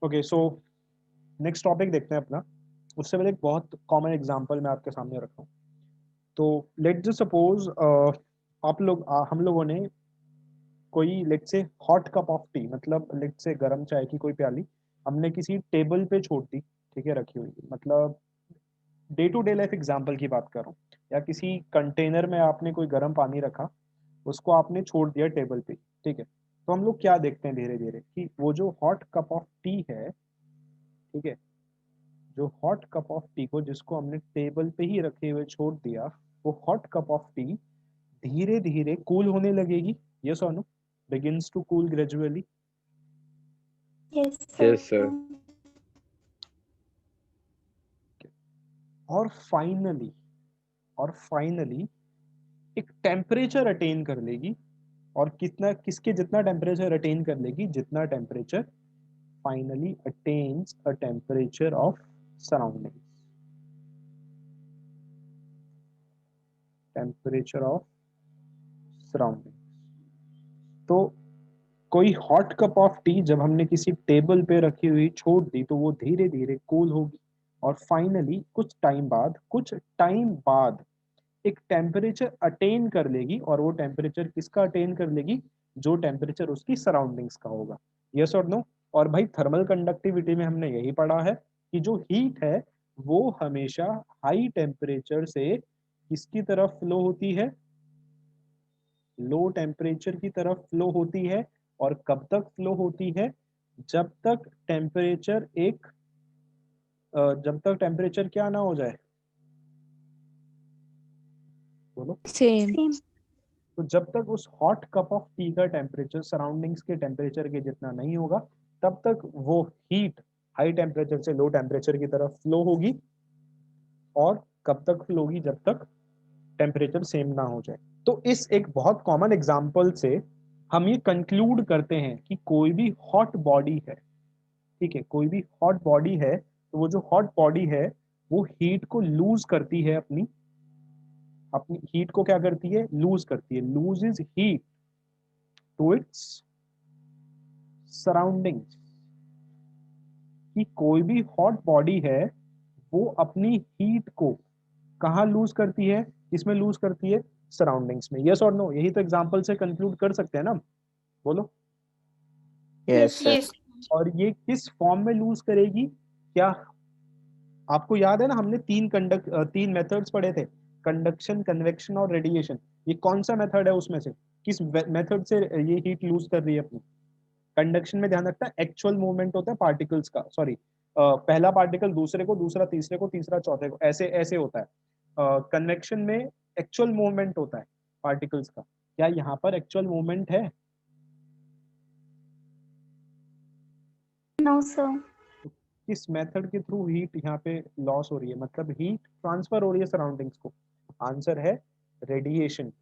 Okay, so next topic देखते हैं अपना। उससे पहले एक बहुत कॉमन एग्जांपल मैं आपके सामने रखा हूँ। तो लेट जस्ट सपोज आप लोग हम लोगों ने कोई लेट से हॉट कप ऑफ टी, मतलब लेट से गर्म चाय की कोई प्याली हमने किसी टेबल पे छोड़ दी, ठीक है, रखी हुई, मतलब day to day life example की बात कर रहा हूँ। या किसी कंटेनर में आपने कोई गर्म पानी रखा, उसको आपने छोड़ दिया टेबल पे, ठीक है। तो हम लोग क्या देखते हैं धीरे धीरे कि वो जो हॉट कप ऑफ टी है, ठीक है, जो हॉट कप ऑफ टी को जिसको हमने टेबल पे ही रखे हुए छोड़ दिया, वो हॉट कप ऑफ टी धीरे धीरे कूल होने लगेगी। यस और no? Begins to cool gradually. Yes, Yes, sir. sir. और फाइनली और फाइनली एक टेम्परेचर अटेन कर लेगी। और कितना, किसके जितना टेम्परेचर अटेन कर लेगी, जितना temperature finally attains a temperature of surrounding, temperature of surrounding. तो कोई हॉट कप ऑफ टी जब हमने किसी टेबल पे रखी हुई छोड़ दी, तो वो धीरे धीरे कूल होगी। और फाइनली कुछ टाइम बाद एक टेम्परेचर अटेन कर लेगी। और वो टेम्परेचर किसका अटेन कर लेगी? जो टेम्परेचर उसकी सराउंडिंग्स का होगा। यस और नो? और भाई थर्मल कंडक्टिविटी में हमने यही पढ़ा है कि जो हीट है वो हमेशा हाई टेम्परेचर से किसकी तरफ फ्लो होती है? लो टेम्परेचर की तरफ फ्लो होती है। और कब तक फ्लो होती है? जब तक टेम्परेचर जब तक टेम्परेचर क्या ना हो जाए, बोलो। Same. Same. तो जब तक उस हॉट कप ऑफ टी का टेम्परेचर सराउंडिंग्स के टेम्परेचर के जितना नहीं होगा, तब तक वो हीट हाई टेम्परेचर से लो टेम्परेचर की तरफ फ्लो होगी। और कब तक फ्लो होगी? जब तक टेम्परेचर सेम ना हो जाए। तो इस एक बहुत कॉमन एग्जांपल से हम ये कंक्लूड करते हैं कि कोई भी हॉट बॉडी है, ठीक है, कोई भी हॉट बॉडी है, तो वो जो हॉट बॉडी है वो हीट को लूज करती है, अपनी अपनी हीट को क्या करती है? लूज करती है, loses heat to its surroundings. कि कोई भी हॉट बॉडी है वो अपनी हीट को कहाँ लूज करती है? किसमें लूज करती है? सराउंडिंग्स में। यस और नो? यही तो एग्जांपल से कंक्लूड कर सकते हैं ना, बोलो। Yes, Yes. sir. Yes. और ये किस फॉर्म में लूज करेगी? क्या आपको याद है ना, हमने तीन मेथड्स पढ़े थे, कंडक्शन, कन्वेक्शन और रेडिएशन। ये कौन सा मेथड है उसमें से? किस मेथड से ये हीट लूज कर रही है अपनी? कंडक्शन में ध्यान रखना, एक्चुअल मूवमेंट होता है पार्टिकल्स का, सॉरी, पहला पार्टिकल दूसरे को, दूसरा तीसरे को, तीसरा चौथे को, ऐसे ऐसे होता है। कन्वेक्शन में एक्चुअल मूवमेंट होता है पार्टिकल्स का। क्या यहाँ पर एक्चुअल मूवमेंट है? No, sir. तो किस मेथड के थ्रू हीट यहाँ पे लॉस हो रही है, मतलब हीट ट्रांसफर हो रही है सराउंडिंग्स को? आंसर है रेडिएशन।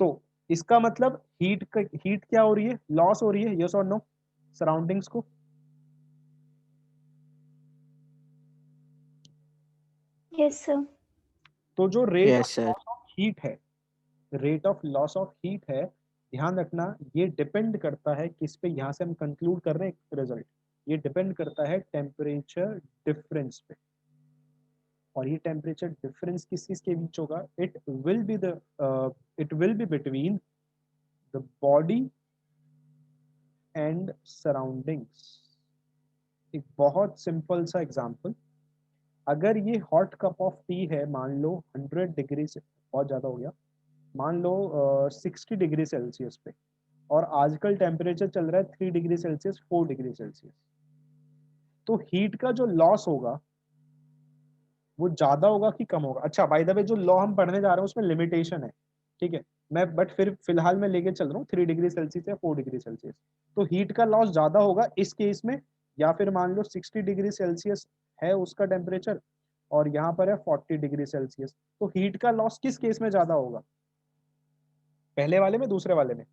तो इसका मतलब हीट क्या हो रही है? लॉस हो रही है। यस और नो? सराउंडिंग्स को। Yes, sir. तो जो rate Yes, of sir. Loss of heat है, rate of loss of heat है, ध्यान रखना, ये डिपेंड करता है किस पे? यहाँ से हम कंक्लूड कर रहे हैं रिजल्ट, ये डिपेंड करता है टेम्परेचर डिफरेंस पे। और ये टेम्परेचर डिफरेंस किस किस के बीच होगा? It will be between the body and surroundings. एक बहुत सिंपल सा एग्जांपल, अगर ये हॉट कप ऑफ टी है, मान लो 100 डिग्री से, बहुत ज़्यादा हो गया, मान लो 60 डिग्री सेल्सियस पे, और आजकल टेम्परेचर चल रहा है 3 डिग्री सेल्सियस, 4 डिग्री सेल्सियस, तो हीट का जो लॉस होगा वो ज़्यादा होगा कि कम होगा? अच्छा, बाय द वे, जो लॉ हम पढ़ने जा रहे हैं उसमें लिमिटेशन है, ठीक है, मैं बट फिर फिलहाल मैं लेके चल रहा हूँ 3 डिग्री सेल्सियस या 4 डिग्री सेल्सियस। तो हीट का लॉस ज़्यादा होगा इस केस में, या फिर मान लो 60 डिग्री सेल्सियस है उसका टेम्परेचर, और यहाँ पर है 40 डिग्री सेल्सियस, तो हीट का लॉस किस केस में ज़्यादा होगा? पहले वाले में, दूसरे वाले में?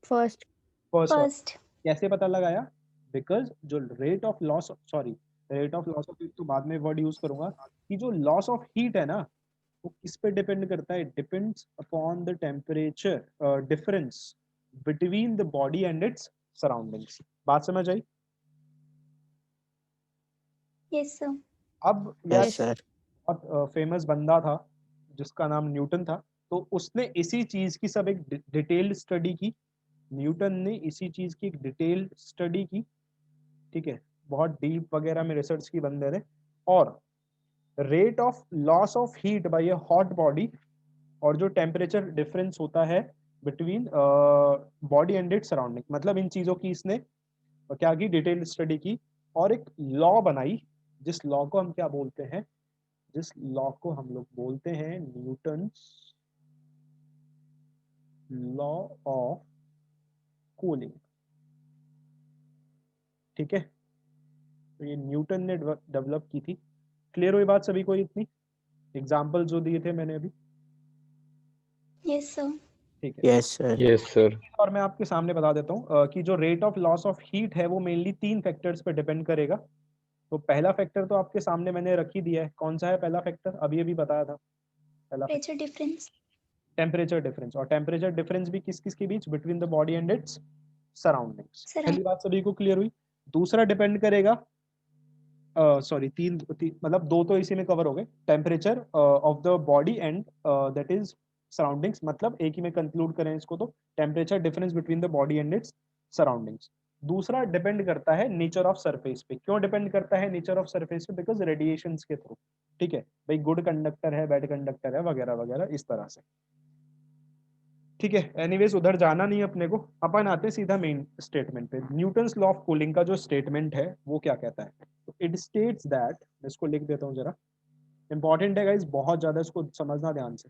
First. फर्स्ट वाले। First. कैसे पता लगाया? बिकॉज जो rate of loss, sorry, rate of loss of heat तो बाद में वर्ड यूज करूंगा, कि जो लॉस ऑफ हीट है ना, वो किस पे डिपेंड करता है? Depends upon the temperature difference between the body and its surroundings. बात समझ आई? yes sir, अब यार Yes, sir. बहुत फेमस बंदा था जिसका नाम न्यूटन था, तो उसने इसी चीज की सब एक डिटेल्ड स्टडी की। न्यूटन ने इसी चीज की एक डिटेल्ड स्टडी की, ठीक है, बहुत डीप वगैरह में रिसर्च की बंदे ने। और rate of loss of heat bye A hot body और जो टेम्परेचर डिफरेंस होता है between body and its surrounding, मतलब इन चीजों की इसने क्या की, डिटेल स्टडी की और एक लॉ बनाई, जिस लॉ को हम क्या बोलते हैं, जिस लॉ को हम लोग बोलते हैं न्यूटन्स लॉ ऑफ कूलिंग। ठीक है, तो ये न्यूटन ने डेवलप की थी। क्लियर हुई बात सभी को इतनी? एग्जाम्पल जो दिए थे मैंने अभी, yes sir, ठीक है। Yes, sir. Yes, sir. और मैं आपके सामने बता देता हूँ कि जो rate of loss of heat है वो मेनली 3 फैक्टर्स पे डिपेंड करेगा। तो पहला फैक्टर तो आपके सामने मैंने रख ही दिया है, कौन सा है पहला फैक्टर, अभी अभी बताया था। पहला pressure difference, टेम्परेचर डिफरेंस, और टेम्परेचर डिफरेंस भी किस किस के बीच, between the body and its surroundings. surround, पहली बात सभी को क्लियर हुई। दूसरा डिपेंड करेगा, सॉरी मतलब दो तो इसी में कवर हो गए, temperature of the body and that is surroundings, मतलब एक ही में कंक्लूड करें इसको तो temperature difference between the body and its surroundings. दूसरा डिपेंड करता है नेचर ऑफ सरफेस पे। क्यों डिपेंड करता है नेचर ऑफ सरफेस पे? बिकॉज रेडिएशंस के थ्रू, ठीक है भाई, गुड कंडक्टर है, बैड कंडक्टर है, वगैरह वगैरह इस तरह से। ठीक है, एनीवेज उधर जाना नहीं अपने को, अपन आते हैं सीधा मेन स्टेटमेंट पे। न्यूटन्स लॉ ऑफ कूलिंग का जो स्टेटमेंट है वो क्या कहता है? तो इट स्टेट्स दैट, मैं इसको लिख देता हूँ जरा, इंपॉर्टेंट है गाइस, बहुत ज्यादा इसको समझना ध्यान से।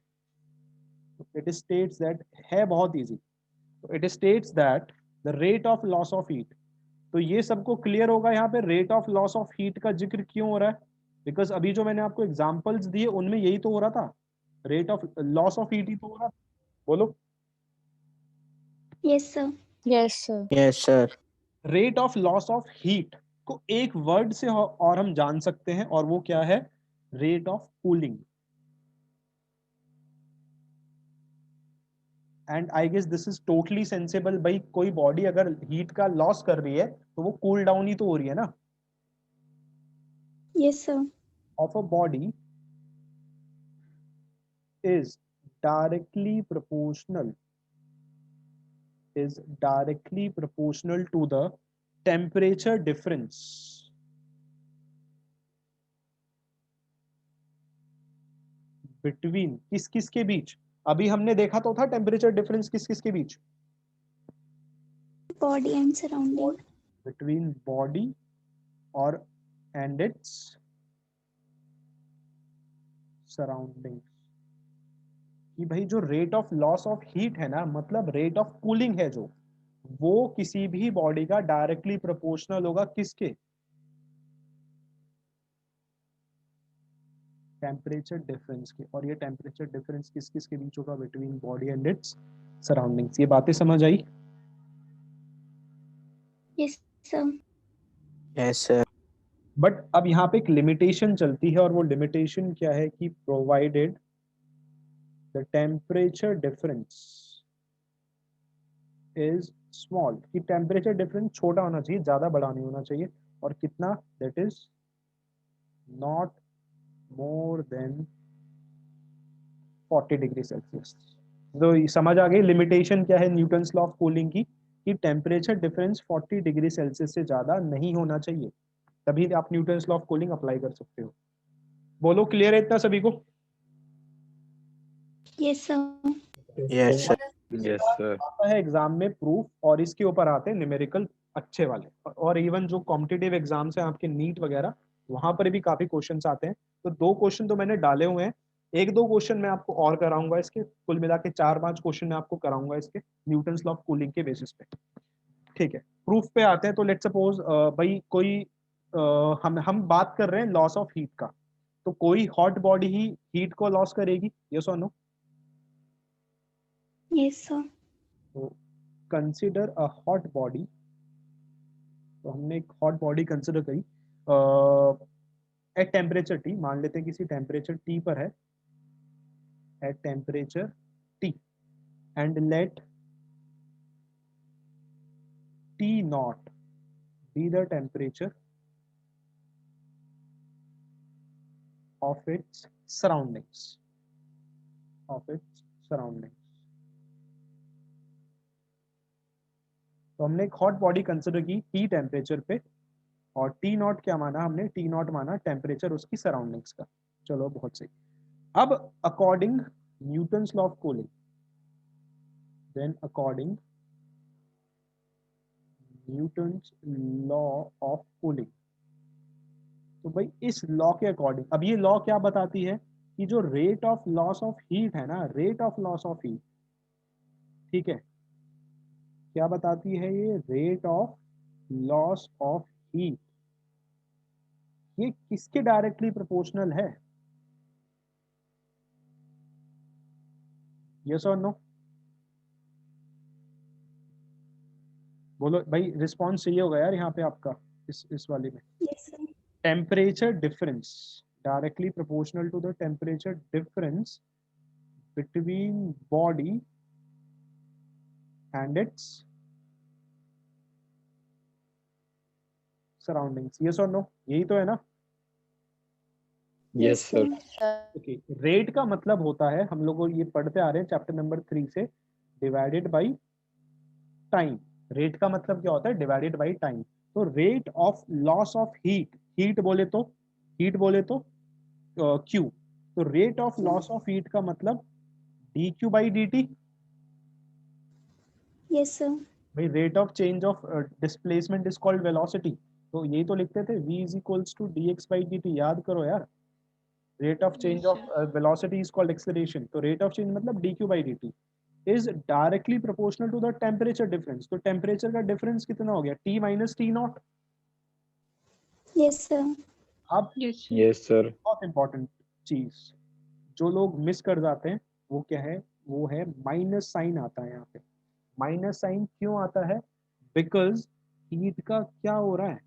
इट स्टेट्स दैट, है बहुत इजी। तो it states that the rate of loss of heat, तो ये सबको क्लियर होगा यहाँ पे rate of loss of heat का जिक्र क्यों हो रहा है? बिकॉज अभी जो मैंने आपको एग्जांपल्स दिए उनमें यही तो हो रहा था, rate of loss of heat ही तो हो रहा था। बोलो, yes sir, Yes, sir. Yes, sir. Rate of loss of heat को एक वर्ड से और हम जान सकते हैं, और वो क्या है? Rate of cooling. And I guess this is totally sensible. भाई कोई बॉडी अगर हीट का लॉस कर रही है तो वो कूल डाउन ही तो हो रही है ना। yes sir, of a body is directly proportional is directly proportional to the temperature difference between किस किस के बीच? अभी हमने देखा तो था टेम्परेचर डिफरेंस किस किस के बीच, body and surrounding, between body और एंड इट्स सराउंडिंग। कि भाई जो rate of loss of heat है ना, मतलब रेट ऑफ कूलिंग है जो, वो किसी भी बॉडी का डायरेक्टली प्रोपोर्शनल होगा किसके? टेम्परेचर डिफरेंस के। और ये टेम्परेचर डिफरेंस किस किस के बीच होगा? Between body and its surroundings. ये बातें समझ आई? yes sir, Yes, sir. But अब यहाँ पे एक लिमिटेशन चलती है, और वो लिमिटेशन क्या है कि provided the temperature difference is small, कि टेम्परेचर डिफरेंस छोटा होना चाहिए, ज्यादा बड़ा नहीं होना चाहिए। और कितना? That is not more than 40 degree Celsius. तो समझ आ गई लिमिटेशन क्या है न्यूटन्स लॉ ऑफ कूलिंग की, कि टेम्परेचर डिफरेंस 40 डिग्री सेल्सियस से ज्यादा नहीं होना चाहिए, तभी आप Newton's law of cooling apply कर सकते हो। बोलो, क्लियर है इतना सभी को? yes sir, Yes, sir. Yes, sir. आता है एग्जाम में प्रूफ, और इसके ऊपर आते हैं न्यूमेरिकल अच्छे वाले। और इवन जो कॉम्पिटिटिव एग्जाम्स हैं आपके नीट वगैरह, वहां पर भी काफी क्वेश्चंस आते हैं। तो 2 क्वेश्चन तो मैंने डाले हुए हैं, 1-2 क्वेश्चन मैं आपको और कराऊंगा इसके, कुल मिला के 4-5 क्वेश्चन मैं आपको कराऊंगा इसके न्यूटन्स लॉ ऑफ कूलिंग के बेसिस पे। ठीक है, प्रूफ पे आते हैं। तो लेट्स सपोज भाई कोई हम बात कर रहे हैं लॉस ऑफ हीट का, तो कोई हॉट बॉडी ही हीट को लॉस करेगी, यस और नो? yes sir, तो कंसिडर अ हॉट बॉडी, तो हमने एक हॉट बॉडी कंसिडर करी एट टेम्परेचर टी, मान लेते हैं किसी टेम्परेचर टी पर है, at temperature T, and let T not be the temperature of its surroundings, of its surroundings। तो हमने एक हॉट बॉडी कंसिडर की टी टेम्परेचर पे, और टी नॉट क्या माना हमने, टी नॉट माना टेम्परेचर उसकी सराउंडिंग्स का। चलो बहुत सही। अब according Newton's law of cooling, then according Newton's law of cooling, तो भाई इस लॉ के अकॉर्डिंग, अब ये लॉ क्या बताती है कि जो rate of loss of heat है ना, rate of loss of heat, ठीक है, क्या बताती है ये, rate of loss of heat, ये किसके डायरेक्टली प्रोपोर्शनल है, यस और नो? बोलो भाई, रिस्पॉन्स चाहिए होगा यार यहाँ पे आपका, इस वाले में। Yes, sir. Temperature difference directly proportional to the temperature difference between body and its surroundings, yes और नो? यही तो है ना? Yes, sir. ओके, रेट का मतलब होता है, हम लोग ये पढ़ते आ रहे हैं चैप्टर नंबर 3 से, डिवाइडेड बाय टाइम। रेट का मतलब क्या होता है, डिवाइडेड बाय टाइम। तो rate of loss of heat, heat बोले तो क्यू, तो rate of loss of heat का मतलब D Q by D T. Yes, sir. भाई rate of change of displacement is called velocity, तो यही तो लिखते थे, v is equals to D X by D T, याद करो यार। Rate of change of velocity is called acceleration, तो रेट ऑफ चेंज मतलब D Q by D T is directly proportional to the temperature difference. तो temperature का difference कितना हो गया, T minus T naught. Yes, sir. अब Yes, sir. बहुत important चीज जो लोग मिस कर जाते हैं वो क्या है, वो है माइनस साइन आता है यहाँ पे। माइनस साइन क्यों आता है, बिकॉज हीट का क्या हो रहा है,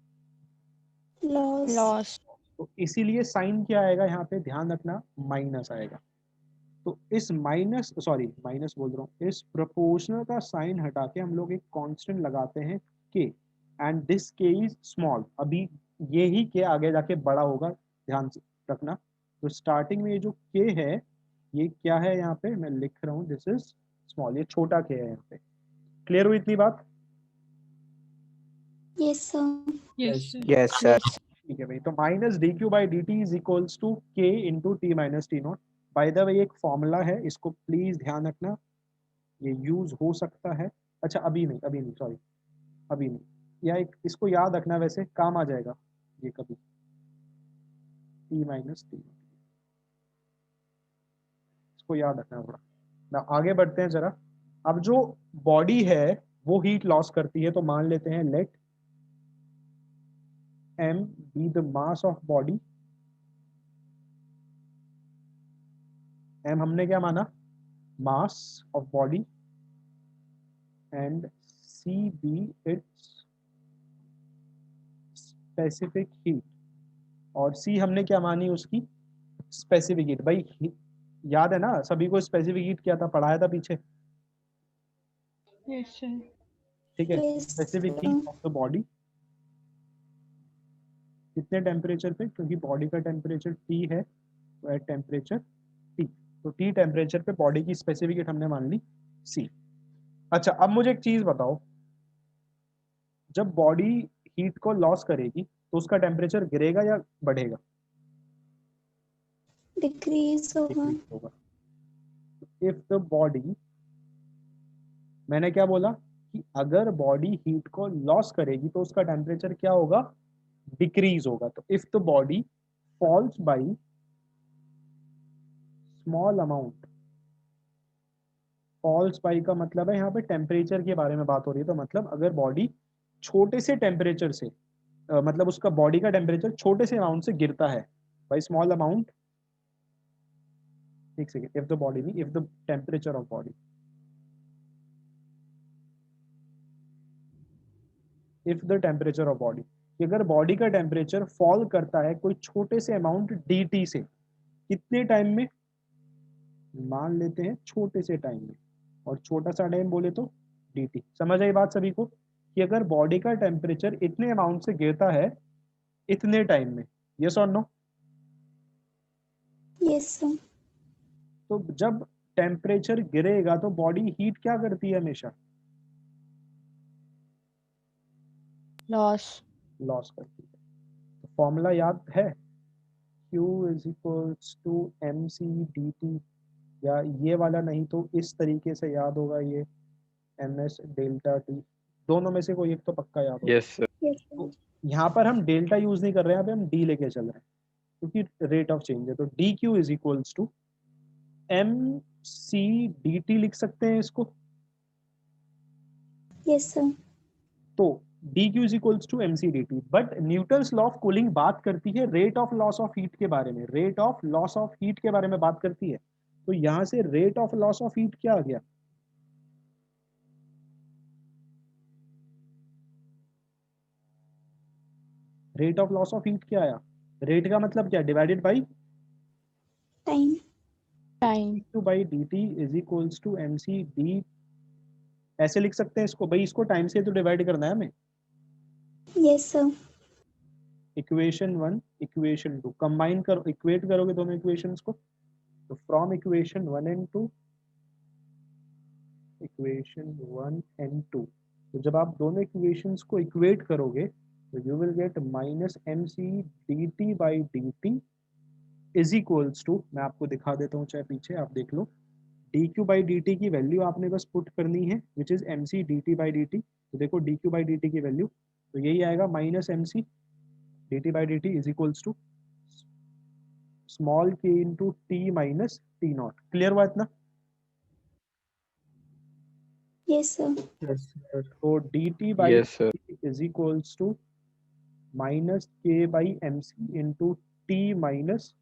Loss. तो इसीलिए साइन क्या आएगा यहाँ पे, ध्यान रखना, माइनस आएगा। तो इस माइनस, सॉरी माइनस बोल रहा हूँ, इस प्रोपोर्शनल का साइन हटा के हम लोग एक कांस्टेंट लगाते हैं के, एंड दिस के इज स्मॉल। अभी ये ही के आगे जाके बड़ा होगा, ध्यान से रखना। तो स्टार्टिंग में ये जो के है, ये क्या है यहाँ पे मैं लिख रहा हूँ, दिस इज स्मॉल, ये छोटा के है यहाँ पे। क्लियर हुई इतनी बात? Yes, sir. Yes, sir. ठीक है भाई, तो minus D Q by D T is equals to K into T minus T naught. By the way एक फॉर्मूला है, इसको प्लीज ध्यान रखना, ये यूज हो सकता है, अच्छा अभी नहीं सॉरी, अभी नहीं, या एक इसको याद रखना, वैसे काम आ जाएगा ये कभी, टी माइनस टी, इसको याद रखना थोड़ा ना। आगे बढ़ते हैं जरा। अब जो बॉडी है वो हीट लॉस करती है, तो मान लेते हैं late m be the mass of body, m हमने क्या माना, mass of body, and c be its specific heat, और c हमने क्या मानी, उसकी स्पेसिफिक हीट। भाई याद है ना सभी को, स्पेसिफिक हीट क्या था, पढ़ाया था पीछे, ठीक है। Yes, specific sir. Heat of the body कितने टेम्परेचर पे, क्योंकि बॉडी का टेम्परेचर T है, तो एट टेम्परेचर T, तो T टेम्परेचर पे बॉडी की स्पेसिफिक हीट हमने मान ली C। अच्छा अब मुझे एक चीज बताओ, जब बॉडी हीट को लॉस करेगी तो उसका टेम्परेचर गिरेगा या बढ़ेगा? Decrease होगा. Decrease होगा। इफ द बॉडी, मैंने क्या बोला कि अगर बॉडी हीट को लॉस करेगी तो उसका टेम्परेचर क्या होगा, डिक्रीज होगा। तो if the body falls by small amount, falls by का मतलब है यहाँ पे टेम्परेचर के बारे में बात हो रही है, तो मतलब अगर बॉडी छोटे से टेम्परेचर से, मतलब उसका बॉडी का टेम्परेचर छोटे से अमाउंट से गिरता है, बाय स्मॉल अमाउंट, एक सेकेंड, इफ द बॉडी नहीं, if the temperature of body, if the temperature of body, कि अगर बॉडी का टेम्परेचर फॉल करता है कोई छोटे से अमाउंट dt से, कितने टाइम में, मान लेते हैं छोटे से टाइम में, और छोटा सा टाइम बोले तो dt। समझ आई बात सभी को, कि अगर बॉडी का टेम्परेचर इतने अमाउंट से गिरता है इतने टाइम में, यस और नो? Yes, sir. तो जब टेम्परेचर गिरेगा तो बॉडी हीट क्या करती है हमेशा? लॉस करती है। तो फॉर्मूला याद है, Q is equals to MC dt, या ये वाला नहीं तो इस तरीके से याद होगा, ये MS डेल्टा T, दोनों में से कोई एक तो पक्का याद होगा। Yes, sir. Yes, sir. तो यहाँ पर हम डेल्टा यूज नहीं कर रहे हैं, यहाँ पे हम D लेके चल रहे हैं क्योंकि रेट ऑफ चेंज है। तो DQ is equals to MC dt लिख सकते हैं इसको। Yes, sir. तो dq is equals to mc dt, but Newton's law of cooling बात करती है rate of loss of heat के बारे में, rate of loss of heat के बारे में बात करती है। तो यहां से rate of loss of heat क्या आ गया? Rate of loss of heat क्या आया? रेट का मतलब क्या? Divided by Time. dq by dt is equals to mc d। ऐसे लिख सकते हैं इसको भाई, इसको टाइम से तो डिवाइड करना है हमें। Yes, sir. Equation 1 equation 2 combine करो, इक्वेट करोगे दोनों इक्वेशंस को, तो from equation 1 and 2, equation 1 and 2, तो जब आप दोनों इक्वेशंस को इक्वेट करोगे तो you will get minus M C D T by D T is equals to, मैं आपको दिखा देता हूँ चाहे पीछे आप देख लो, D Q by D T की वैल्यू आपने बस पुट करनी है which is M C D T by D T. तो देखो D Q by D T की वैल्यू तो यही आएगा, minus M C D T by D T is equals to small K into T minus T naught. Clear हुआ इतना? Yes, sir. Yes, sir. तो D T by Yes, sir. Is equals to minus K by M C into T minus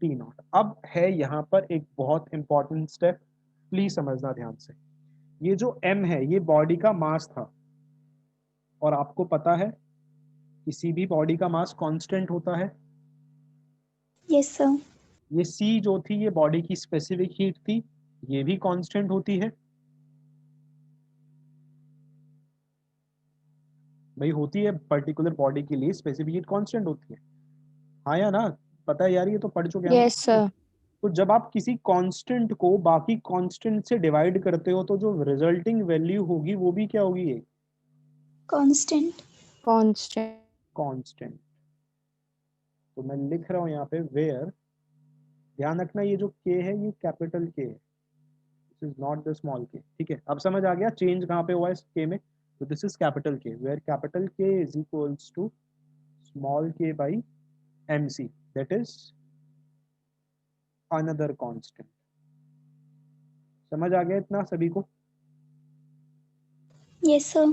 T naught. अब है यहाँ पर एक बहुत important step, please समझना ध्यान से। ये जो m है ये बॉडी का मास था, और आपको पता है किसी भी बॉडी का मास कांस्टेंट होता है। Yes, sir. ये c जो थी ये बॉडी की स्पेसिफिक हीट थी, ये भी कांस्टेंट होती है भाई, होती है पर्टिकुलर बॉडी के लिए स्पेसिफिक हीट कांस्टेंट होती है, हाँ या ना? पता है यार, ये तो पढ़ चुके हैं हम। Yes, sir. तो जब आप किसी कांस्टेंट को बाकी कांस्टेंट से डिवाइड करते हो तो जो रिजल्टिंग वैल्यू होगी वो भी क्या होगी? ये Constant. Constant. कांस्टेंट। तो मैं लिख रहा हूँ यहाँ पे वेयर, ध्यान रखना ये जो k है ये कैपिटल K है, this is not the small k। ठीक है, अब समझ आ गया चेंज कहाँ पे हुआ है इस k में? तो this is capital K, where capital K is equals to small k by mc, that is another constant. समझ आ गया इतना सभी को? Yes, sir.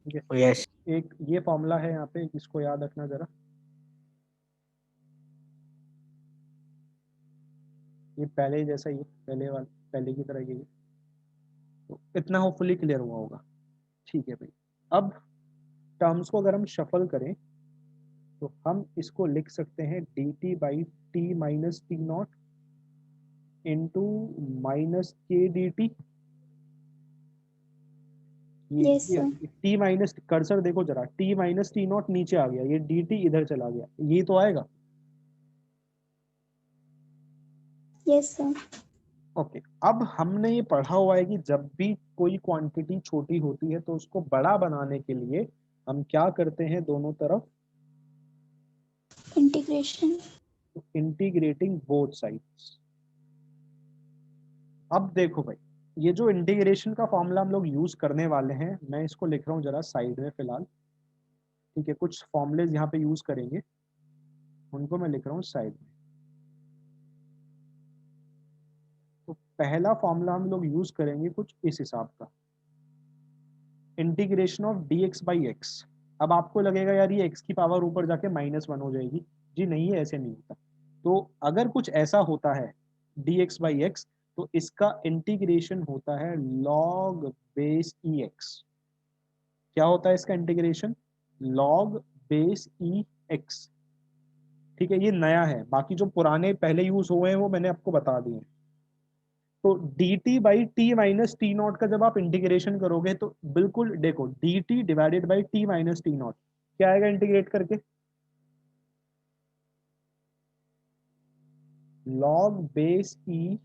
ठीक है, Yes. एक ये फॉर्मूला है यहाँ पे, इसको याद रखना जरा, ये पहले जैसा ही है, पहले की तरह ही है। तो इतना होपफुली क्लियर हुआ होगा। ठीक है भाई, अब टर्म्स को अगर हम शफल करें तो हम इसको लिख सकते हैं D T by T minus T naught into minus K D T. Yes, sir. T minus, cursor देखो जरा, टी माइनस टी नॉट नीचे आ गया, ये डी टी इधर चला गया, ये तो आएगा। Yes, sir. ओके, अब हमने ये पढ़ा हुआ है कि जब भी कोई क्वांटिटी छोटी होती है तो उसको बड़ा बनाने के लिए हम क्या करते हैं, दोनों तरफ Integration. Integrating both sides. अब देखो भाई, ये जो इंटीग्रेशन का फॉर्मूला हम लोग यूज करने वाले हैं, मैं इसको लिख रहा हूँ जरा साइड में फिलहाल। ठीक है, कुछ फॉर्मूलेज यहाँ पे यूज करेंगे, उनको मैं लिख रहा हूँ साइड में। तो पहला फॉर्मूला हम लोग यूज करेंगे कुछ इस हिसाब का, integration of D X by x. अब आपको लगेगा यार ये x की पावर ऊपर जाके -1 हो जाएगी, जी नहीं है, ऐसे नहीं होता। तो अगर कुछ ऐसा होता है डी एक्स बाई एक्स, तो इसका इंटीग्रेशन होता है log बेस ई एक्स। क्या होता है इसका इंटीग्रेशन? log बेस ई एक्स। ठीक है, ये नया है, बाकी जो पुराने पहले यूज हुए हैं वो मैंने आपको बता दिए हैं। तो D T by T minus T not का जब आप इंटीग्रेशन करोगे तो बिल्कुल देखो, D T divided by T minus T not क्या आएगा इंटीग्रेट करके? Log base E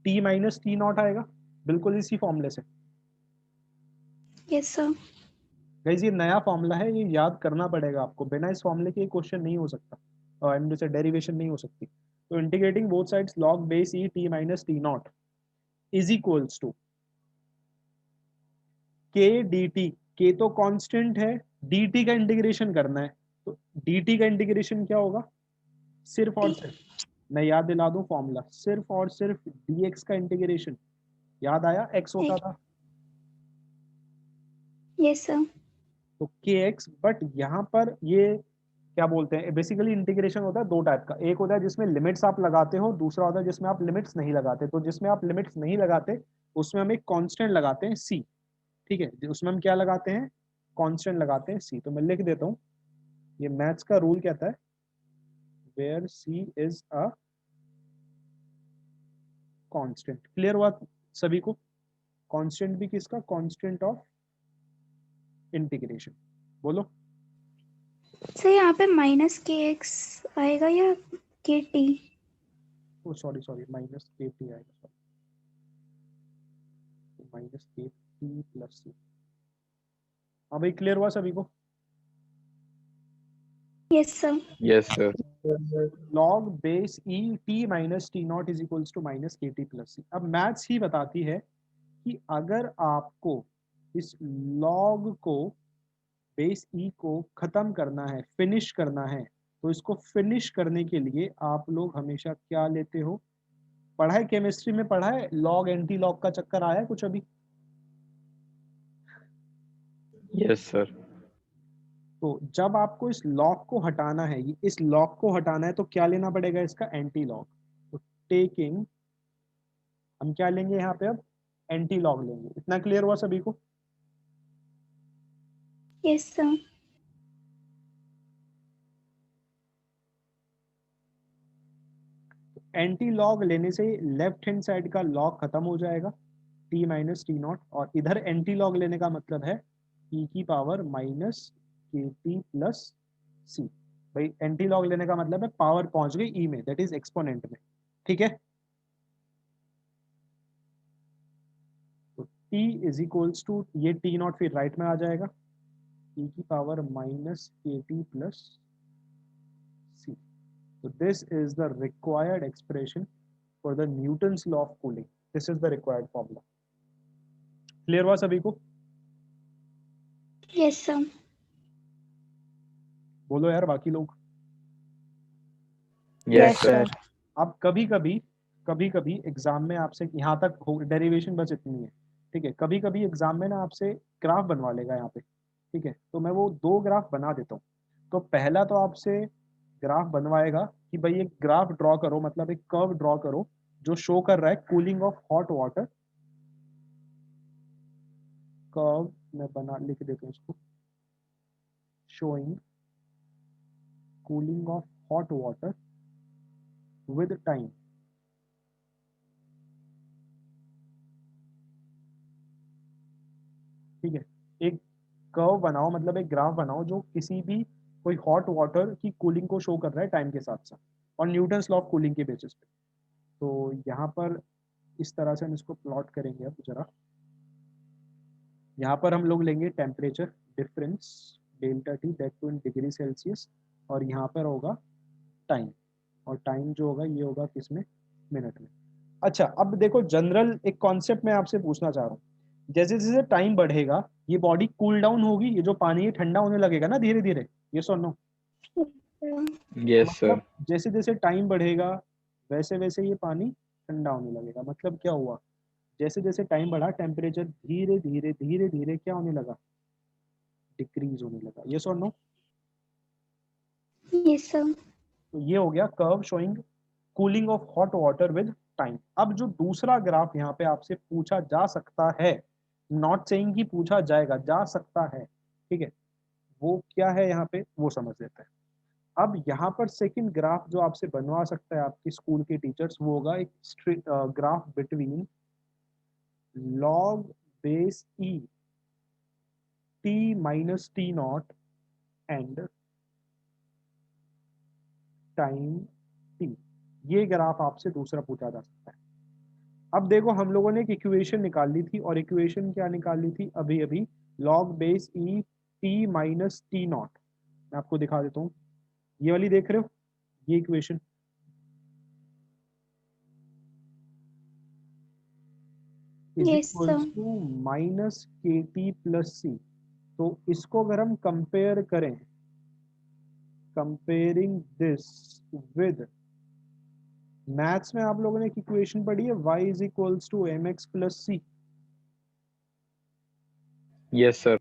T minus T not आएगा, बिल्कुल इसी फॉर्मूले से। Yes sir. गाइस ये नया फॉर्मूला है, ये याद करना पड़ेगा आपको, बिना इस फॉर्मूले के क्वेश्चन नहीं हो सकता, और एंड से डेरिवेशन नहीं हो सकती। तो integrating both sides log base E T minus T naught is equals to K D T. K तो कांस्टेंट है, डी टी का इंटीग्रेशन करना है, तो डी टी का इंटीग्रेशन क्या होगा, सिर्फ और सिर्फ, मैं याद दिला दूं फॉर्मूला, सिर्फ और सिर्फ dx का इंटीग्रेशन, याद आया, x होता था यस सर। तो kx, बट यहाँ पर ये क्या बोलते हैं, बेसिकली इंटीग्रेशन होता है दो टाइप का, एक होता है जिसमें लिमिट्स आप लगाते हो, दूसरा होता है जिसमें आप लिमिट्स नहीं लगाते। तो जिसमें आप लिमिट्स नहीं लगाते उसमें हम एक कांस्टेंट लगाते हैं c, ठीक है, उसमें हम क्या लगाते हैं, कांस्टेंट लगाते हैं c। तो मैं लिख देता हूँ, ये मैथ्स का रूल कहता है where c is a constant. Clear हुआ सभी को, कांस्टेंट भी किसका, कांस्टेंट ऑफ इंटीग्रेशन, बोलो। सर यहाँ पे माइनस के एक्स आएगा या K T? Oh sorry sorry, minus K T आएगा, sorry, minus K T plus C. हाँ भाई क्लियर हुआ सभी को। Yes sir. Yes, sir. Log base E T minus T naught is equals to minus K T plus C. अब maths ही बताती है कि अगर आपको इस लॉग को, बेस ई को खत्म करना है, फिनिश करना है, तो इसको फिनिश करने के लिए आप लोग हमेशा क्या लेते हो, पढ़ा है केमिस्ट्री में, पढ़ा है लॉग एंटी लॉग का चक्कर आया है कुछ अभी। Yes, sir. तो जब आपको इस लॉग को हटाना है, इस लॉग को हटाना है, तो क्या लेना पड़ेगा, इसका एंटी लॉग। तो टेकिंग, हम क्या लेंगे यहाँ पे अब, एंटी लॉग लेंगे। इतना क्लियर हुआ सभी को। Yes sir. एंटी लॉग लेने से लेफ्ट हैंड साइड का लॉग खत्म हो जाएगा, टी माइनस टी नॉट, और इधर एंटी लॉग लेने का मतलब है ई की power minus K T plus सी। भाई एंटी लॉग लेने का मतलब है पावर पहुंच गई ई में, दैट इज एक्सपोनेंट में, ठीक है। तो टी इज इक्वल्स टू, ये टी नॉट फिर राइट में आ जाएगा, e की power minus K T plus C. So this is the required expression for the Newton's law of cooling. This is the required formula. Clear हुआ सभी को? Yes sir. बोलो यार बाकी लोग। Yes, sir. अब कभी कभी एग्जाम में आपसे यहाँ तक डेरिवेशन बस इतनी है, ठीक है। कभी कभी एग्जाम में ना आपसे ग्राफ बनवा लेगा यहाँ पे, ठीक है। तो मैं वो दो ग्राफ बना देता हूँ। तो पहला तो आपसे ग्राफ बनवाएगा कि भाई एक ग्राफ ड्रॉ करो, मतलब एक कर्व ड्रॉ करो जो शो कर रहा है cooling of hot water. Curve मैं बना लिख देता हूँ इसको, showing cooling of hot water with time। ठीक है, एक कर्व बनाओ, मतलब एक ग्राफ बनाओ जो किसी भी कोई हॉट वाटर की कूलिंग को शो कर रहा है टाइम के साथ साथ, और न्यूटन्स लॉ ऑफ कूलिंग के बेसिस पे। तो यहाँ पर इस तरह से हम इसको प्लॉट करेंगे। अब जरा यहाँ पर हम लोग लेंगे temperature difference delta T, that too in degree Celsius, और यहाँ पर होगा टाइम, और टाइम जो होगा ये होगा किसमें, मिनट में। अच्छा अब देखो, जनरल एक कॉन्सेप्ट मैं आपसे पूछना चाह रहा हूँ, जैसे जैसे टाइम बढ़ेगा ये बॉडी कूल डाउन होगी, ये जो पानी है ठंडा होने लगेगा ना धीरे धीरे, ये सुनो। Yes, मतलब sir. जैसे जैसे टाइम बढ़ेगा वैसे वैसे ये पानी ठंडा होने लगेगा। मतलब क्या हुआ, जैसे जैसे टाइम बढ़ा टेम्परेचर धीरे धीरे धीरे धीरे क्या होने लगा, डिक्रीज होने लगा। ये सुनो, यस सर। तो ये हो गया curve showing cooling of hot water with time. अब जो दूसरा ग्राफ यहाँ पे आपसे पूछा जा सकता है, नॉट सेइंग कि पूछा जाएगा, जा सकता है, ठीक है, वो क्या है यहाँ पे वो समझ लेते हैं। अब यहाँ पर सेकंड ग्राफ जो आपसे बनवा सकता है आपकी स्कूल के टीचर्स, वो होगा एक graph between log base E T minus T not and time t। ये ग्राफ आपसे दूसरा पूछा जा सकता है। अब देखो हम लोगों ने एक इक्वेशन निकाल ली थी, और इक्वेशन क्या निकाल ली थी अभी अभी, log base E T minus T not. मैं आपको दिखा देता हूँ, ये वाली देख रहे हो, ये equation is Yes, equals sir. To minus K T plus C. तो इसको अगर हम कंपेयर करें, कंपेयरिंग दिस विद, मैथ्स में आप लोगों ने एक इक्वेशन पढ़ी है, y is equals to M X plus C. Yes, sir.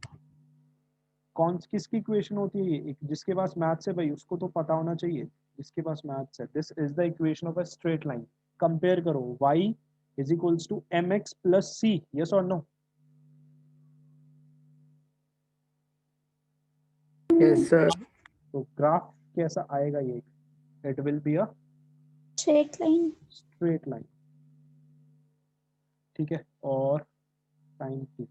कौन किसकी इक्वेशन होती है ये? एक जिसके पास मैथ्स है भाई उसको तो पता होना चाहिए, जिसके पास मैथ्स है। This is the equation of a straight line. Compare करो, y is equals to M X plus C, yes और नो? Yes, sir. तो ग्राफ कैसा आएगा ये? It will be a Straight line. Straight line, ठीक है, और टाइम t।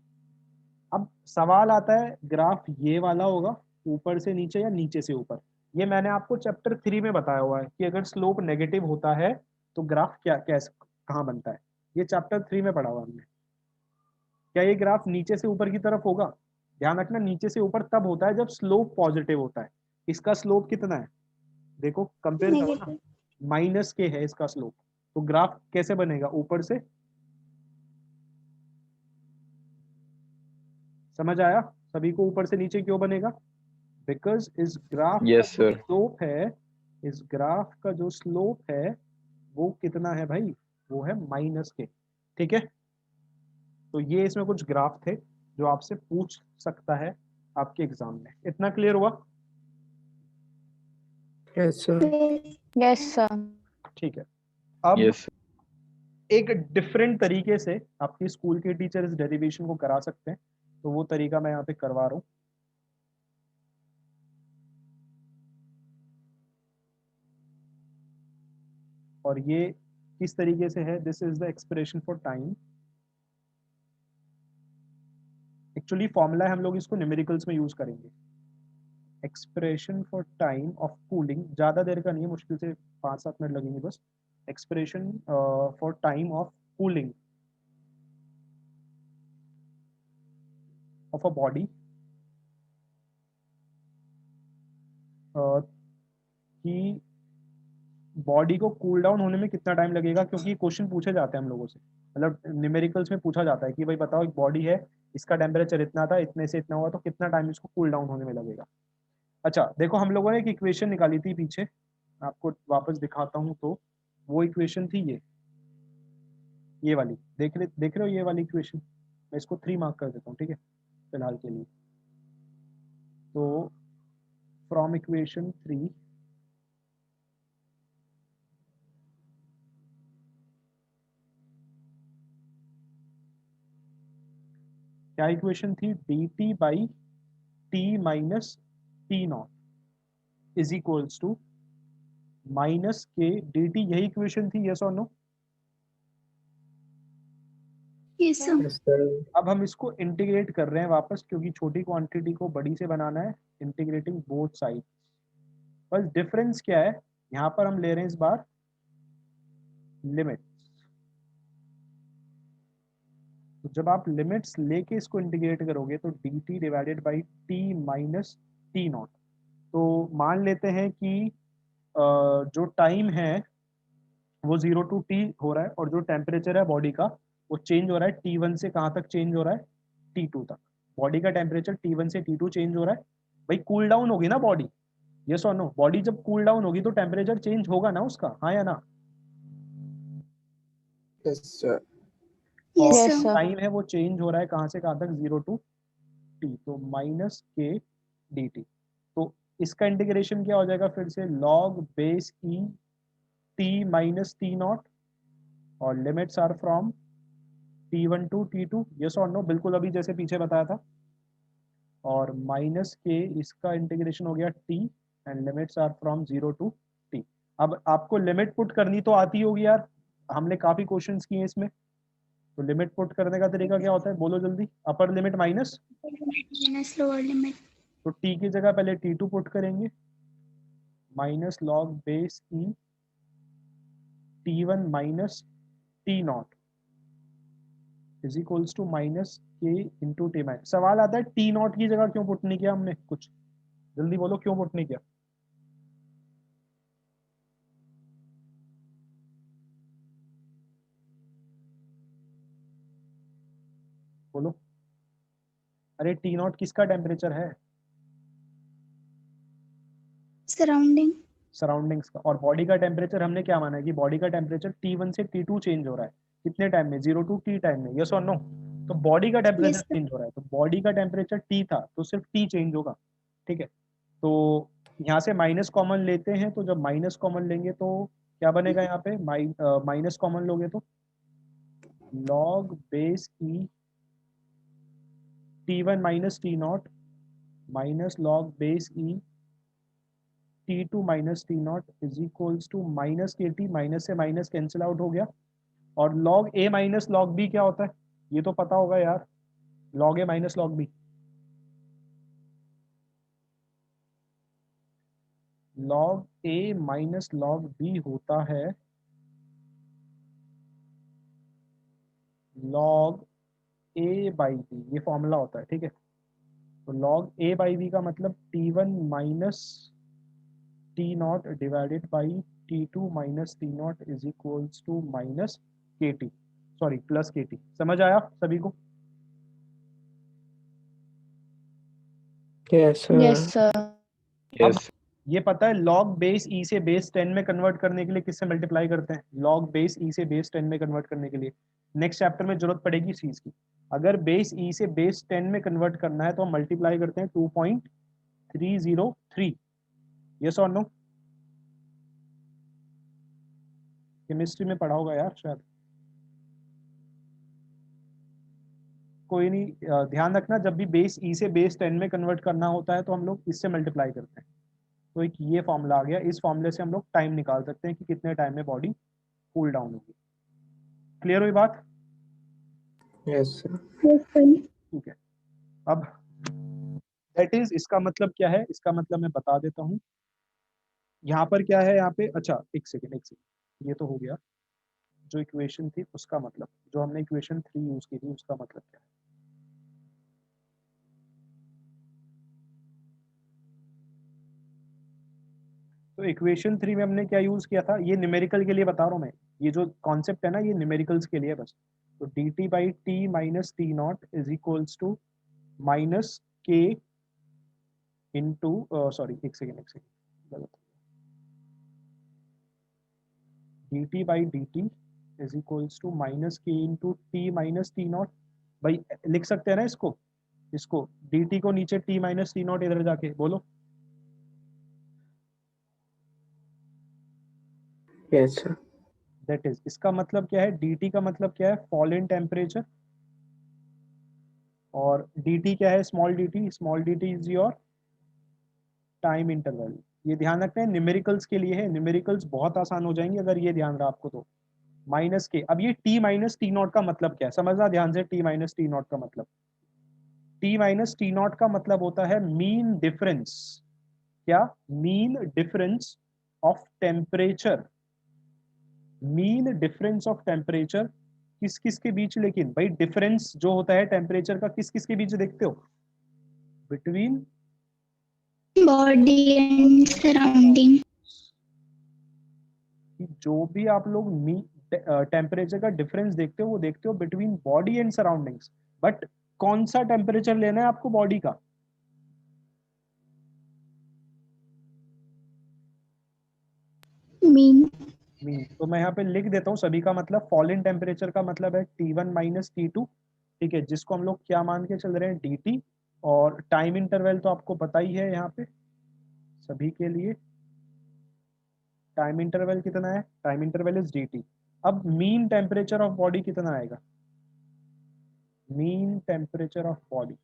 अब सवाल आता है, ग्राफ ये वाला होगा ऊपर से नीचे या नीचे से ऊपर? ये मैंने आपको चैप्टर 3 में बताया हुआ है कि अगर स्लोप नेगेटिव होता है तो ग्राफ क्या कैसे कहाँ बनता है। ये चैप्टर 3 में पढ़ा हुआ हमने। क्या ये ग्राफ नीचे से ऊपर की तरफ होगा? ध्यान रखना, नीचे से ऊपर तब होता है जब स्लोप पॉजिटिव होता है। इसका स्लोप कितना है देखो, कंपेयर करो ना, Negative. माइनस के है इसका स्लोप। तो ग्राफ कैसे बनेगा? ऊपर से। समझ आया सभी को? ऊपर से नीचे क्यों बनेगा? बिकॉज इस ग्राफ का Yes, जो sir. स्लोप है, इस ग्राफ का जो स्लोप है वो कितना है भाई? वो है माइनस के, ठीक है। तो ये इसमें कुछ ग्राफ थे जो आपसे पूछ सकता है आपके एग्जाम में। इतना क्लियर हुआ? Yes, sir. Yes, sir. ठीक है। अब Yes, sir. एक डिफरेंट तरीके से आपके स्कूल के टीचर इस डेरिवेशन को करा सकते हैं, तो वो तरीका मैं यहाँ पे करवा रहा हूँ। और ये किस तरीके से है? This is the expression for time. Actually formula हम लोग इसको न्यूमेरिकल्स में यूज करेंगे। Expression for time of cooling, ज़्यादा देर का नहीं है, मुश्किल से 5-7 मिनट लगेंगे बस। Expression for time of cooling of a body कि बॉडी को कूल डाउन होने में कितना टाइम लगेगा, क्योंकि क्वेश्चन पूछे जाते हैं हम लोगों से, मतलब न्यूमेरिकल्स में पूछा जाता है कि भाई बताओ एक बॉडी है, इसका टेम्परेचर इतना था, इतने से इतना हुआ, तो कितना टाइम इसको कूल डाउन होने में लगेगा। अच्छा देखो, हम लोगों ने एक इक्वेशन निकाली थी पीछे, मैं आपको वापस दिखाता हूँ। तो वो इक्वेशन थी ये वाली, देख रहे हो ये वाली इक्वेशन? मैं इसको 3 मार्क कर देता हूँ, ठीक है, फिलहाल के लिए। तो फ्रॉम इक्वेशन 3, क्या इक्वेशन थी? D T by T minus T naught is equals to minus K D T. यही इक्वेशन थी, यस और no? Yes, sir. Yes, sir. अब हम इसको इंटीग्रेट कर रहे हैं वापस, क्योंकि छोटी क्वांटिटी को बड़ी से बनाना है, इंटीग्रेटिंग बोथ साइड। बस डिफरेंस क्या है, यहाँ पर हम ले रहे हैं इस बार लिमिट। तो जब आप लिमिट्स लेके इसको इंटीग्रेट करोगे तो D T divided by T minus T not. तो मान लेते हैं कि जो टाइम है वो 0 टू टी हो रहा है, और जो टेम्परेचर है बॉडी का वो चेंज हो रहा है T1 से कहाँ तक चेंज हो रहा है? T2 तक। बॉडी का टेम्परेचर T1 से T2 चेंज हो रहा है। भाई कूल डाउन होगी ना बॉडी, यस और नो? बॉडी जब कूल डाउन होगी तो टेम्परेचर चेंज होगा ना उसका, हाँ या ना? Yes, sir. Yes, Yes, sir. sir. Time है वो चेंज हो रहा है कहाँ से कहाँ तक? 0 टू टी, तो माइनस के डी टी। तो इसका इंटीग्रेशन क्या हो जाएगा फिर से? Log base E T minus T naught, और limits are from T1 to T2, yes और नो? बिल्कुल अभी जैसे पीछे बताया था। और माइनस के इसका इंटीग्रेशन हो गया t, and limits are from 0 to t। अब आपको लिमिट पुट करनी तो आती होगी यार, हमने काफी क्वेश्चंस किए इसमें। तो लिमिट पुट करने का तरीका क्या होता है, बोलो जल्दी? Upper limit minus, Minus lower limit. तो t की जगह पहले T2 पुट करेंगे, minus log base E T1 minus T naught is equals to minus K into T minus. सवाल आता है टी नॉट की जगह क्यों पुट नहीं किया हमने, कुछ जल्दी बोलो क्यों पुट नहीं किया। बोलो, अरे टी नॉट किसका टेम्परेचर है, सराउंडिंग। सराउंडिंग्स का। और बॉडी का टेम्परेचर हमने क्या माना है कि बॉडी का टेम्परेचर T1 से T2 चेंज हो रहा है कितने टाइम में, 0 टू T टाइम में, यस और नो। तो बॉडी का टेम्परेचर यस सर। चेंज हो रहा है, तो बॉडी का टेम्परेचर T था तो सिर्फ T चेंज होगा, ठीक है। तो यहाँ से माइनस कॉमन लेते हैं, तो जब माइनस कॉमन लेंगे तो क्या बनेगा यहाँ पे, माइनस कॉमन लोगे तो log base E T1 minus T naught minus log base E T2 minus T naught is equals to minus K T, minus से माइनस कैंसिल आउट हो गया। और log a minus log b क्या होता है, ये तो पता होगा यार, log a minus log b, log a minus log b होता है log a बाई b, ये फॉर्मूला होता है, ठीक है। तो log a बाई b का मतलब T1 minus T naught divided by T2 minus T naught is equals to minus K T, sorry plus K T. समझ आया सभी को। Yes, yes sir. सर। अब Yes. ये पता है log बेस e से बेस 10 में कन्वर्ट करने के लिए किससे मल्टीप्लाई करते हैं, log बेस e से बेस 10 में कन्वर्ट करने के लिए नेक्स्ट चैप्टर में जरूरत पड़ेगी इस चीज की। अगर बेस e से बेस 10 में कन्वर्ट करना है तो हम मल्टीप्लाई करते हैं 2.303, यस और नो। केमिस्ट्री में पढ़ा होगा यार शायद, कोई नहीं, ध्यान रखना जब भी बेस ई से बेस 10 में कन्वर्ट करना होता है तो हम लोग इससे मल्टीप्लाई करते हैं। तो एक ये फॉर्मूला आ गया, इस फॉर्मूले से हम लोग टाइम निकाल सकते हैं कि कितने टाइम में बॉडी कूल डाउन होगी। क्लियर हुई बात, Yes, sir. Yes sir. ठीक है। अब दैट इज, इसका मतलब क्या है, इसका मतलब मैं बता देता हूँ। यहाँ पर क्या है, यहाँ पे, अच्छा एक सेकेंड, ये तो हो गया जो इक्वेशन थी उसका मतलब, जो हमने इक्वेशन 3 यूज की थी उसका मतलब क्या है। तो इक्वेशन 3 में हमने क्या यूज किया था, ये न्यूमेरिकल के लिए बता रहा हूँ मैं, ये जो कॉन्सेप्ट है ना ये न्यूमेरिकल्स के लिए बस। तो D T by T minus T naught is equals to minus K into, sorry एक सेकेंड गलत, D T by D T is equals to minus K into T minus T naught. भाई लिख सकते हैं ना इसको, इसको डी टी को नीचे टी माइनस टी नॉट इधर जाके बोलो। Yes, sir. दैट इज, इसका मतलब क्या है, डी टी का मतलब क्या है, फॉल इन टेम्परेचर, और डी टी क्या है, small D T is your time interval. ये ध्यान रखते हैं, न्यूमेरिकल्स के लिए है, न्यूमेरिकल्स बहुत आसान हो जाएंगे अगर ये ध्यान रहा आपको तो। माइनस के, अब ये टी माइनस टी नॉट का मतलब क्या है, समझना ध्यान से, टी माइनस टी नॉट का मतलब, टी माइनस टी नॉट का मतलब होता है मीन डिफरेंस, क्या, mean difference of temperature, mean difference of temperature किस किस के बीच, लेकिन भाई डिफरेंस जो होता है टेम्परेचर का किस किस के बीच देखते हो, बिटवीन बॉडी एंड सराउंडिंग। जो भी आप लोग टेम्परेचर का डिफरेंस देखते हो वो देखते हो between body and surroundings. But कौन सा टेम्परेचर लेना है आपको बॉडी का, मीन। मीन। तो मैं यहाँ पे लिख देता हूँ सभी का मतलब, फॉल इन टेम्परेचर का मतलब है T1 माइनस T2, ठीक है, जिसको हम लोग क्या मान के चल रहे हैं, dt। और टाइम इंटरवल तो आपको पता ही है यहाँ पे सभी के लिए, टाइम इंटरवल कितना है, टाइम इंटरवल इज dt। अब मीन टेम्परेचर ऑफ बॉडी कितना आएगा, mean temperature of body,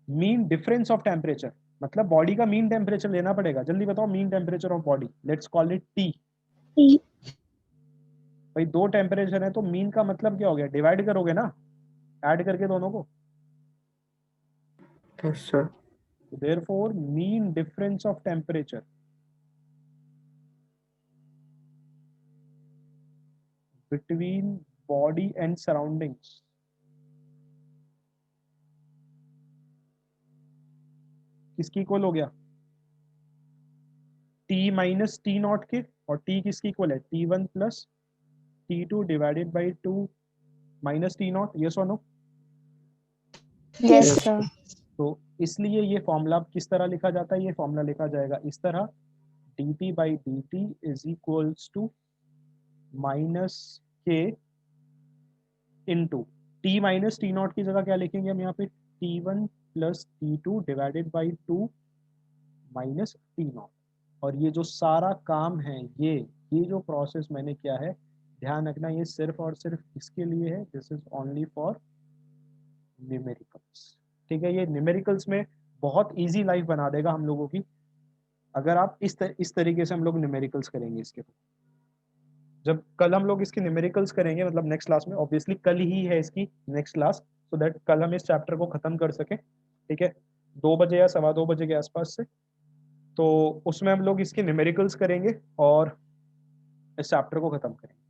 mean difference of temperature, मतलब बॉडी का मीन टेम्परेचर लेना पड़ेगा, जल्दी बताओ, mean temperature of body, let's call it T. भाई दो टेम्परेचर है तो मीन का मतलब क्या हो गया, डिवाइड करोगे ना, ऐड करके दोनों को। Yes, sir. Therefore mean difference of temperature between body and surroundings. किसकी इक्वल हो गया? t माइनस टी नॉट के, और t किसकी इक्वल है? t1 plus t2 divided by 2 minus T not. Yes और नो? Yes sir. तो इसलिए ये फॉर्मूला किस तरह लिखा जाता है? ये फॉर्मूला लिखा जाएगा इस तरह, dt by dt is equals to minus K into T minus T naught की जगह क्या लिखेंगे हम यहाँ पे? t1 plus t2 divided by 2 minus T naught. और ये जो सारा काम है, ये जो प्रोसेस मैंने किया है, ध्यान रखना ये सिर्फ और सिर्फ इसके लिए है, this is only for numericals. ठीक है, ये न्यूमेरिकल्स में बहुत इजी लाइफ बना देगा हम लोगों की, अगर आप इस तरीके से हम लोग न्यूमेरिकल्स करेंगे इसके। जब कल हम लोग इसके न्यूमेरिकल्स करेंगे, मतलब नेक्स्ट क्लास में, ऑब्वियसली कल ही है इसकी नेक्स्ट क्लास, सो दैट कल हम इस चैप्टर को खत्म कर सकें। ठीक है, 2 बजे या 2:15 बजे के आसपास से, तो उसमें हम लोग इसके न्यूमेरिकल्स करेंगे और इस चैप्टर को खत्म करेंगे।